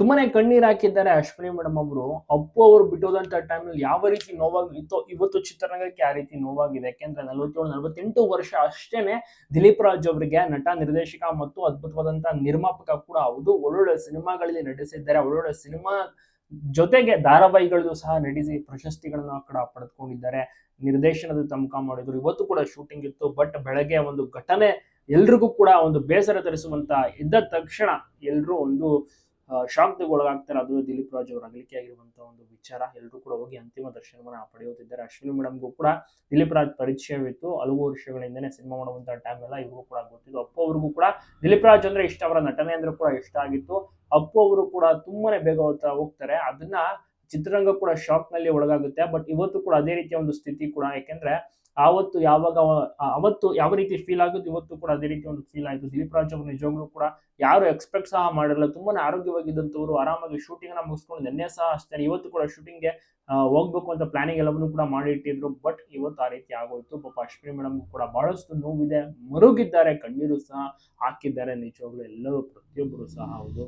ತುಂಬಾನೇ ಕಣ್ಣೀರ್ ಹಾಕಿದ್ದಾರೆ ಅಶ್ವಿನಿ ಮೇಡಮ್ ಅವರು. ಅಪ್ಪು ಅವರು ಬಿಟ್ಟೋದಂತ ಟೈಮಲ್ಲಿ ಯಾವ ರೀತಿ ನೋವಾಗಿತ್ತೋ ಇವತ್ತು ಚಿತ್ರರಂಗಕ್ಕೆ ಆ ರೀತಿ ನೋವಾಗಿದೆ. ಯಾಕೆಂದ್ರೆ 47-48 ವರ್ಷ ಅಷ್ಟೇನೆ ದಿಲೀಪ್ ರಾಜ್ ಅವರಿಗೆ ನಟ, ನಿರ್ದೇಶಕ ಮತ್ತು ಅದ್ಭುತವಾದಂತಹ ನಿರ್ಮಾಪಕ ಕೂಡ ಹೌದು. ಒಳ್ಳೊಳ್ಳೆ ಸಿನಿಮಾಗಳಲ್ಲಿ ನಟಿಸಿದ್ದಾರೆ. ಒಳ್ಳೊಳ್ಳೆ ಸಿನಿಮಾ ಜೊತೆಗೆ ಧಾರಾವಾಹಿಗಳಲ್ಲೂ ಸಹ ನಟಿಸಿ ಪ್ರಶಸ್ತಿಗಳನ್ನ ಕೂಡ ಪಡೆದುಕೊಂಡಿದ್ದಾರೆ. ನಿರ್ದೇಶನದ ತಮಕ ಮಾಡಿದ್ರು. ಇವತ್ತು ಕೂಡ ಶೂಟಿಂಗ್ ಇತ್ತು. ಬಟ್ ಬೆಳಗ್ಗೆ ಒಂದು ಘಟನೆ ಎಲ್ರಿಗೂ ಕೂಡ ಒಂದು ಬೇಸರ ತರಿಸುವಂತ ಇದ್ದ ತಕ್ಷಣ ಎಲ್ರೂ ಒಂದು ಶಾಕ್‌ಗೆ ಒಳಗಾಗ್ತಾರೆ. ಅದು ದಿಲೀಪ್ ರಾಜ್ ಅವರ ಅಗಲಿಕೆ ಆಗಿರುವಂತಹ ಒಂದು ವಿಚಾರ. ಎಲ್ಲರೂ ಕೂಡ ಹೋಗಿ ಅಂತಿಮ ದರ್ಶನವನ್ನ ಪಡೆಯುತ್ತಿದ್ದಾರೆ. ಅಶ್ವಿನಿ ಮೇಡಮ್‌ಗೂ ಕೂಡ ದಿಲೀಪ್ ರಾಜ್ ಪರಿಚಯವಿತ್ತು. ಹಲವು ವರ್ಷಗಳಿಂದನೇ ಸಿನಿಮಾ ಮಾಡುವಂತಹ ಟೈಮ್ ಎಲ್ಲ ಇವ್ರಿಗೂ ಕೂಡ ಗೊತ್ತಿತ್ತು. ಅಪ್ಪು ಅವ್ರಿಗೂ ಕೂಡ ದಿಲೀಪ್ ರಾಜ್ ಅಂದ್ರೆ ಇಷ್ಟ, ಅವರ ನಟನೆ ಅಂದ್ರೆ ಕೂಡ ಇಷ್ಟ ಆಗಿತ್ತು. ಅಪ್ಪು ಅವರು ಕೂಡ ತುಂಬಾನೇ ಬೇಗ ಹೋಗ್ತಾರೆ. ಅದನ್ನ ಚಿತ್ರರಂಗ ಕೂಡ ಶಾಕ್ ನಲ್ಲಿ ಒಳಗಾಗುತ್ತೆ. ಬಟ್ ಇವತ್ತು ಕೂಡ ಅದೇ ರೀತಿಯ ಒಂದು ಸ್ಥಿತಿ ಕೂಡ. ಯಾಕೆಂದ್ರೆ ಆವತ್ತು ಯಾವಾಗ ಅವತ್ತು ಯಾವ ರೀತಿ ಫೀಲ್ ಆಗುತ್ತೆ ಇವತ್ತು ಕೂಡ ಅದೇ ರೀತಿ ಒಂದು ಫೀಲ್ ಆಯ್ತು. ದಿಲೀಪ್ ರಾಜ್ ಅವರು ನಿಜವಾಗ್ಲೂ ಕೂಡ ಯಾರು ಎಕ್ಸ್ಪೆಕ್ಟ್ ಸಹ ಮಾಡಿರಲ್ಲ. ತುಂಬಾನೇ ಆರೋಗ್ಯವಾಗಿದ್ದಂಥವ್ರು, ಆರಾಮಾಗಿ ಶೂಟಿಂಗ್ ಅನ್ನ ಮುಗಿಸ್ಕೊಂಡು ನಿನ್ನೆ ಸಹ ಅಷ್ಟೇ ಇವತ್ತು ಕೂಡ ಶೂಟಿಂಗ್ಗೆ ಹೋಗ್ಬೇಕು ಅಂತ ಪ್ಲಾನಿಂಗ್ ಎಲ್ಲವನ್ನೂ ಕೂಡ ಮಾಡಿ ಇಟ್ಟಿದ್ರು. ಬಟ್ ಇವತ್ತು ಆ ರೀತಿ ಆಗೋಯ್ತು. ಪಾಪ ಅಶ್ವಿನಿ ಮೇಡಮ್ ಕೂಡ ಬಹಳಷ್ಟು ನೋವಿದೆ, ಮರುಗಿದ್ದಾರೆ, ಕಣ್ಣೀರು ಸಹ ಹಾಕಿದ್ದಾರೆ. ನಿಜವಾಗ್ಲೂ ಎಲ್ಲರೂ ಪ್ರತಿಯೊಬ್ಬರು ಸಹ ಹೌದು.